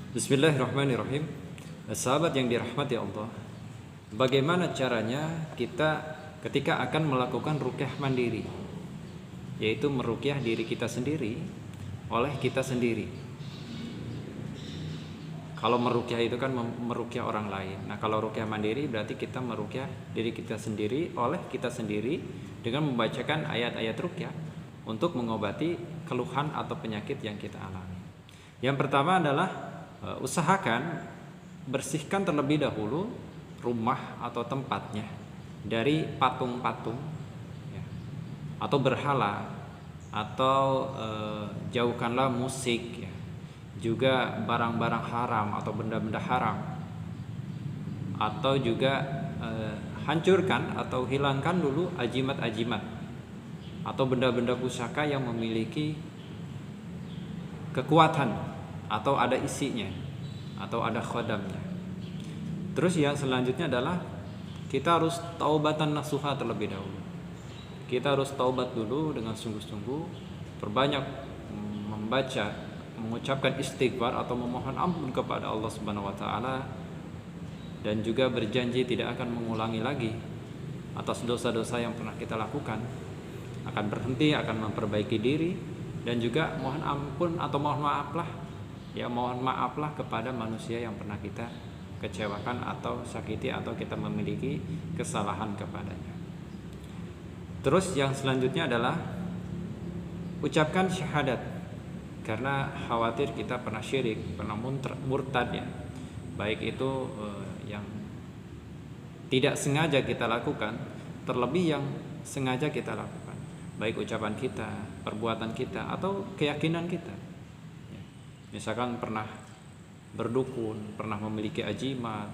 Bismillahirrahmanirrahim. Sahabat yang dirahmati Allah, bagaimana caranya kita ketika akan melakukan ruqyah mandiri, yaitu meruqyah diri kita sendiri oleh kita sendiri. Kalau meruqyah itu kan meruqyah orang lain. Nah, kalau ruqyah mandiri berarti kita meruqyah diri kita sendiri oleh kita sendiri dengan membacakan ayat-ayat ruqyah untuk mengobati keluhan atau penyakit yang kita alami. Yang pertama adalah usahakan bersihkan terlebih dahulu rumah atau tempatnya dari patung-patung ya, atau berhala, atau jauhkanlah musik ya, juga barang-barang haram atau benda-benda haram, atau juga hancurkan atau hilangkan dulu ajimat-ajimat atau benda-benda pusaka yang memiliki kekuatan atau ada isinya atau ada khodamnya. Terus yang selanjutnya adalah kita harus taubatan nasuha terlebih dahulu. Kita harus taubat dulu dengan sungguh-sungguh, perbanyak membaca, mengucapkan istighfar atau memohon ampun kepada Allah Subhanahu wa taala, dan juga berjanji tidak akan mengulangi lagi atas dosa-dosa yang pernah kita lakukan. Akan berhenti, akan memperbaiki diri, dan juga mohon ampun atau mohon maaflah. Ya, mohon maaflah kepada manusia yang pernah kita kecewakan atau sakiti atau kita memiliki kesalahan kepadanya. Terus yang selanjutnya adalah ucapkan syahadat, karena khawatir kita pernah syirik, pernah murtad ya. Baik itu yang tidak sengaja kita lakukan, terlebih yang sengaja kita lakukan, baik ucapan kita, perbuatan kita, atau keyakinan kita. Misalkan pernah berdukun, pernah memiliki ajimat,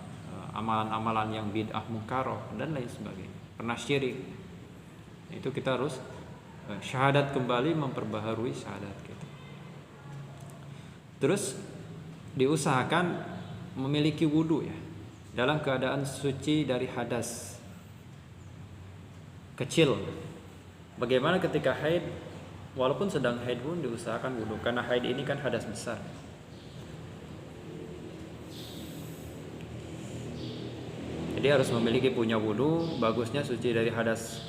amalan-amalan yang bid'ah mungkaroh dan lain sebagainya, pernah syirik. Itu kita harus syahadat kembali, memperbaharui syahadat kita. Terus diusahakan memiliki wudu ya, dalam keadaan suci dari hadas kecil. Bagaimana ketika haid? Walaupun sedang haid pun diusahakan wudu, karena haid ini kan hadas besar. Jadi harus memiliki punya wudu, bagusnya suci dari hadas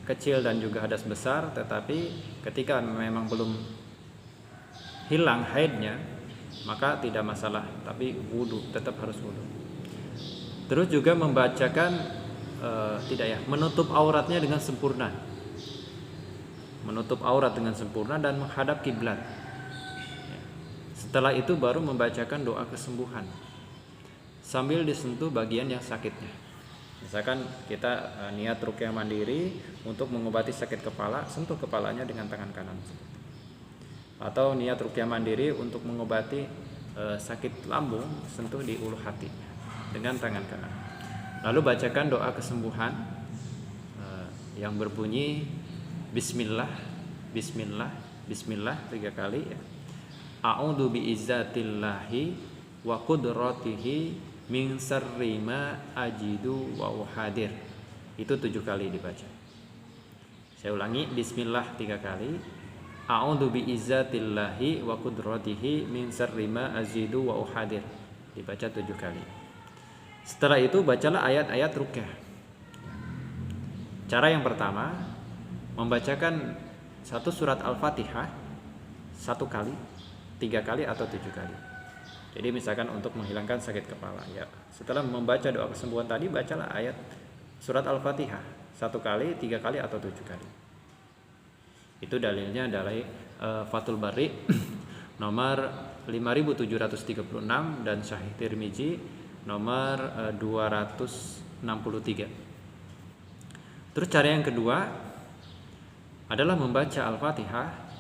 kecil dan juga hadas besar. Tetapi ketika memang belum hilang haidnya, maka tidak masalah, tapi wudu, tetap harus wudu. Terus juga membacakan menutup auratnya dengan sempurna. Menutup aurat dengan sempurna dan menghadap kiblat. Setelah itu baru membacakan doa kesembuhan sambil disentuh bagian yang sakitnya. Misalkan kita niat ruqyah mandiri untuk mengobati sakit kepala, sentuh kepalanya dengan tangan kanan. Atau niat ruqyah mandiri untuk mengobati sakit lambung, sentuh di ulu hati dengan tangan kanan. Lalu bacakan doa kesembuhan yang berbunyi Bismillah, Bismillah, Bismillah 3 kali ya. A'udzu bi'izzatillahi wa qudratihi min syarri ma ajidu wa uhadir. Itu 7 kali dibaca. Saya ulangi, Bismillah 3 kali. A'udzu bi'izzatillahi wa qudratihi min syarri ma ajidu wa uhadir. Dibaca 7 kali. Setelah itu bacalah ayat-ayat ruqyah. Cara yang pertama, membacakan satu surat Al-Fatihah 1 kali, 3 kali, atau 7 kali. Jadi misalkan untuk menghilangkan sakit kepala ya, setelah membaca doa kesembuhan tadi, bacalah ayat surat Al-Fatihah 1 kali, 3 kali, atau 7 kali. Itu dalilnya dari Fathul Bari nomor 5736 dan Sahih Tirmizi nomor 263. Terus cara yang kedua adalah membaca Al-Fatihah,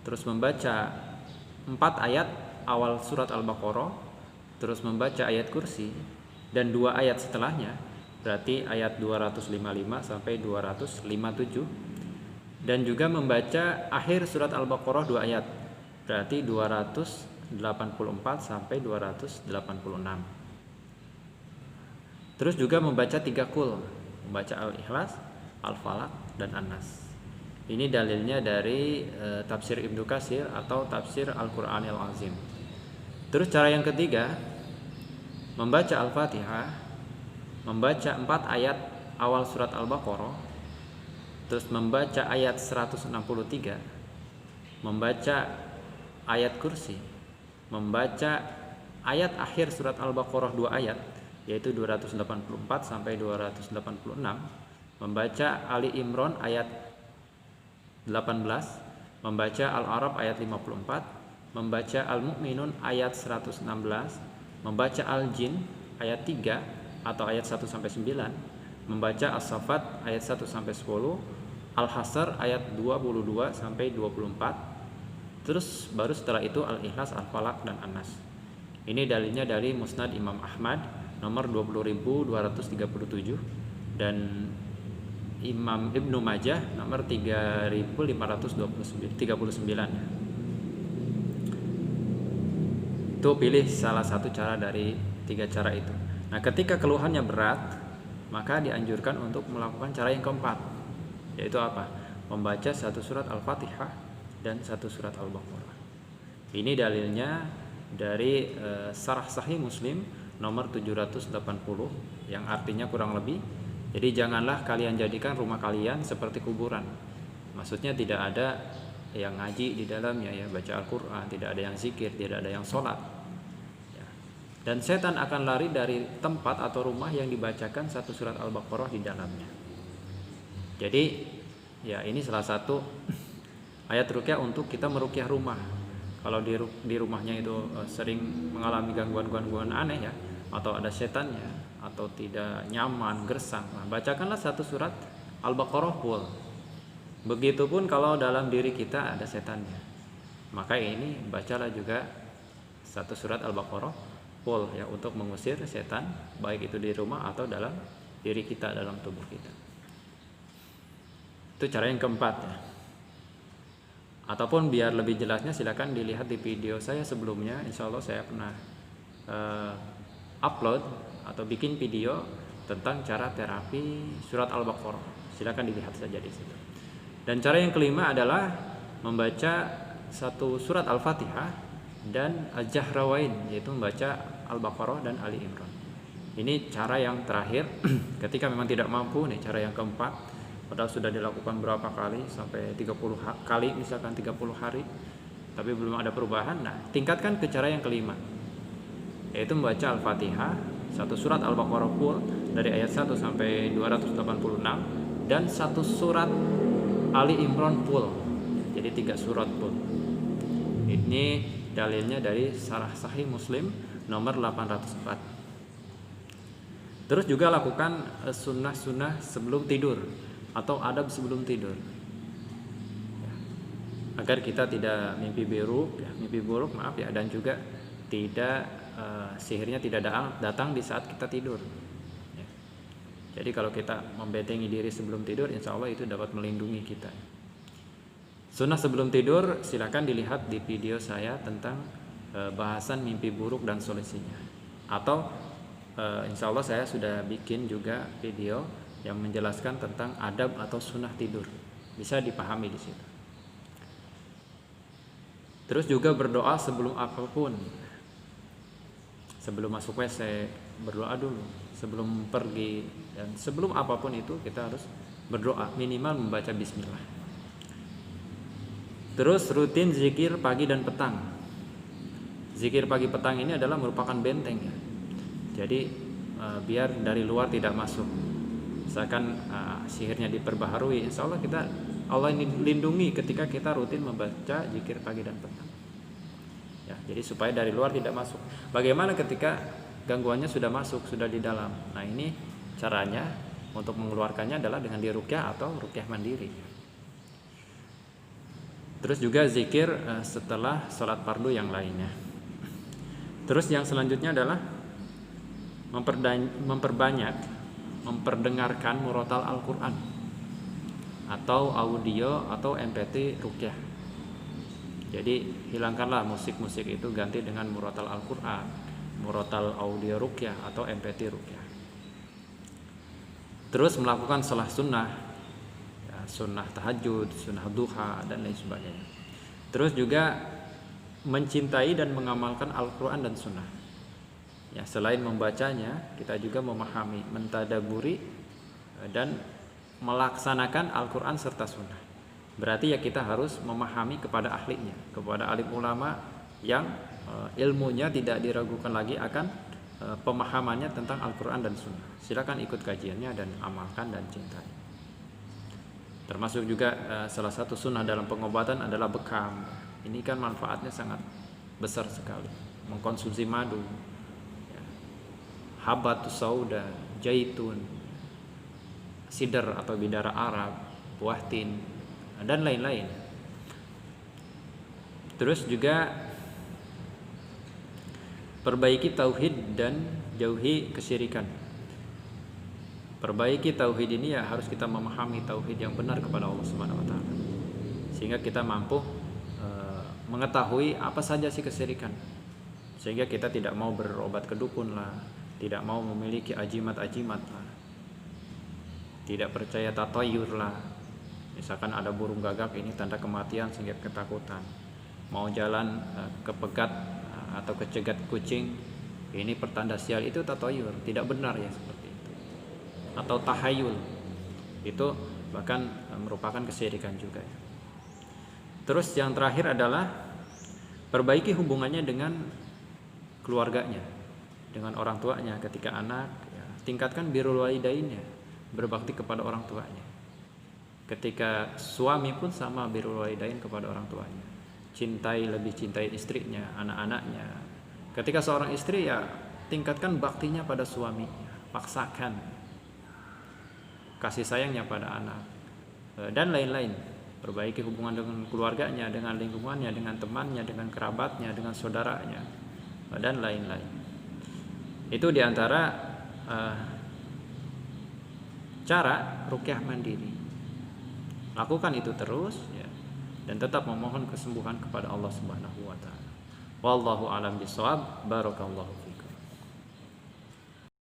terus membaca 4 ayat awal surat Al-Baqarah, terus membaca ayat kursi, dan 2 ayat setelahnya, berarti ayat 255 sampai 257, dan juga membaca akhir surat Al-Baqarah 2 ayat, berarti 284 sampai 286. Terus juga membaca 3 qul, membaca Al-Ikhlas, Al-Falaq, dan An-Nas. Ini dalilnya dari tafsir Ibnu Katsir atau tafsir Al-Qur'anil Azim. Terus cara yang ketiga, membaca Al-Fatihah, membaca 4 ayat awal surat Al-Baqarah, terus membaca ayat 163, membaca ayat kursi, membaca ayat akhir surat Al-Baqarah 2 ayat, yaitu 284 sampai 286, membaca Ali Imran ayat 18, membaca Al-A'raf ayat 54, membaca Al-Mu'minun ayat 116, membaca Al-Jin ayat 3 atau ayat 1 sampai 9, membaca As-Saffat ayat 1 sampai 10, Al-Hasr ayat 22 sampai 24. Terus baru setelah itu Al-Ikhlas, Al-Falaq dan An-Nas. Ini dalilnya dari Musnad Imam Ahmad nomor 20.237 dan Imam Ibnu Majah nomor 3.539. Itu pilih salah satu cara dari 3 cara itu. Nah, ketika keluhannya berat, maka dianjurkan untuk melakukan cara yang keempat, yaitu apa? Membaca 1 surat Al-Fatihah dan 1 surat Al-Baqarah. Ini dalilnya dari Syarah Sahih Muslim nomor 780, yang artinya kurang lebih, jadi janganlah kalian jadikan rumah kalian seperti kuburan. Maksudnya tidak ada yang ngaji di dalamnya, ya, baca Al-Quran, tidak ada yang zikir, tidak ada yang sholat, ya. Dan setan akan lari dari tempat atau rumah yang dibacakan 1 surat Al-Baqarah di dalamnya. Jadi ya, ini salah satu ayat ruqyah untuk kita meruqyah rumah. Kalau di rumahnya itu sering mengalami gangguan-gangguan aneh, ya, atau ada setannya, atau tidak nyaman, gersang, nah, bacakanlah 1 surat Al-Baqarah full. Begitupun kalau dalam diri kita ada setannya, maka ini bacalah juga 1 surat Al-Baqarah full, ya, untuk mengusir setan, baik itu di rumah atau dalam diri kita, dalam tubuh kita. Itu cara yang keempat, ya. Ataupun biar lebih jelasnya silakan dilihat di video saya sebelumnya. Insya Allah saya pernah upload atau bikin video tentang cara terapi surat Al-Baqarah. Silakan dilihat saja di situ. Dan cara yang kelima adalah membaca 1 surat Al-Fatihah dan Al-Jahrawain, yaitu membaca Al-Baqarah dan Ali Imran. Ini cara yang terakhir ketika memang tidak mampu. Nih cara yang keempat, padahal sudah dilakukan berapa kali, sampai 30 kali, misalkan 30 hari, tapi belum ada perubahan. Nah, tingkatkan ke cara yang kelima, yaitu membaca Al-Fatihah, 1 surat Al-Baqarah full dari ayat 1 sampai 286, dan 1 surat Ali Imran full, jadi 3 surat full. Ini dalilnya dari Syarah Sahih Muslim nomor 804. Terus juga lakukan sunnah-sunnah sebelum tidur atau adab sebelum tidur, ya, agar kita tidak mimpi buruk, ya, dan juga tidak sihirnya tidak datang di saat kita tidur, ya. Jadi kalau kita membentengi diri sebelum tidur, insya Allah itu dapat melindungi kita. Sunnah sebelum tidur silakan dilihat di video saya tentang bahasan mimpi buruk dan solusinya, atau insya Allah saya sudah bikin juga video yang menjelaskan tentang adab atau sunnah tidur, bisa dipahami di situ. Terus juga berdoa sebelum apapun, sebelum masuk WC berdoa dulu, sebelum pergi, dan sebelum apapun itu kita harus berdoa, minimal membaca bismillah. Terus rutin zikir pagi dan petang. Zikir pagi petang ini adalah merupakan benteng, ya. Jadi biar dari luar tidak masuk. Misalkan sihirnya diperbaharui, insya Allah Allah ini lindungi ketika kita rutin membaca zikir pagi dan petang, ya. Jadi supaya dari luar tidak masuk. Bagaimana ketika gangguannya sudah masuk, sudah di dalam? Nah, ini caranya untuk mengeluarkannya adalah dengan diruqyah atau ruqyah mandiri. Terus juga zikir setelah sholat fardu yang lainnya. Terus yang selanjutnya adalah memperdengarkan murotal Al-Quran atau audio atau MP3 ruqyah. Jadi hilangkanlah musik-musik itu, ganti dengan murotal Al-Quran, murotal audio ruqyah atau MP3 ruqyah. Terus melakukan sholat sunnah, ya, sunnah tahajud, sunnah duha, dan lain sebagainya. Terus juga mencintai dan mengamalkan Al-Quran dan Sunnah. Ya, selain membacanya, kita juga memahami, mentadaburi dan melaksanakan Al-Quran serta Sunnah. Berarti ya kita harus memahami kepada ahlinya, kepada alim ulama yang ilmunya tidak diragukan lagi akan pemahamannya tentang Al-Quran dan Sunnah. Silakan ikut kajiannya dan amalkan dan cintai. Termasuk juga salah satu sunnah dalam pengobatan adalah bekam. Ini kan manfaatnya sangat besar sekali. Mengkonsumsi madu, ya, habatus sauda, jaitun, sidr atau bidara Arab, buah tin, dan lain-lain. Terus juga perbaiki tauhid dan jauhi kesyirikan. Perbaiki tauhid ini ya harus kita memahami tauhid yang benar kepada Allah Subhanahu wa taala. Sehingga kita mampu mengetahui apa saja sih kesyirikan. Sehingga kita tidak mau berobat ke dukun lah, tidak mau memiliki ajimat-ajimat lah. Tidak percaya tatayur lah. Misalkan ada burung gagak, ini tanda kematian sehingga ketakutan. Mau jalan kepegat atau kecegat kucing, ini pertanda sial, itu tatayur, tidak benar ya seperti itu. Atau tahayul, itu bahkan merupakan kesyirikan juga ya. Terus yang terakhir adalah perbaiki hubungannya dengan keluarganya, dengan orang tuanya ketika anak ya, tingkatkan birrul walidainnya, berbakti kepada orang tuanya. Ketika suami pun sama, birrul walidain kepada orang tuanya. Lebih cintai istrinya, anak-anaknya. Ketika seorang istri ya tingkatkan baktinya pada suaminya, paksakan kasih sayangnya pada anak dan lain-lain. Perbaiki hubungan dengan keluarganya, dengan lingkungannya, dengan temannya, dengan kerabatnya, dengan saudaranya, dan lain-lain. Itu diantara cara ruqyah mandiri. Lakukan itu terus ya, dan tetap memohon kesembuhan kepada Allah Subhanahu wa taala. Wallahu a'lam bishawab. Barakallahu fiik.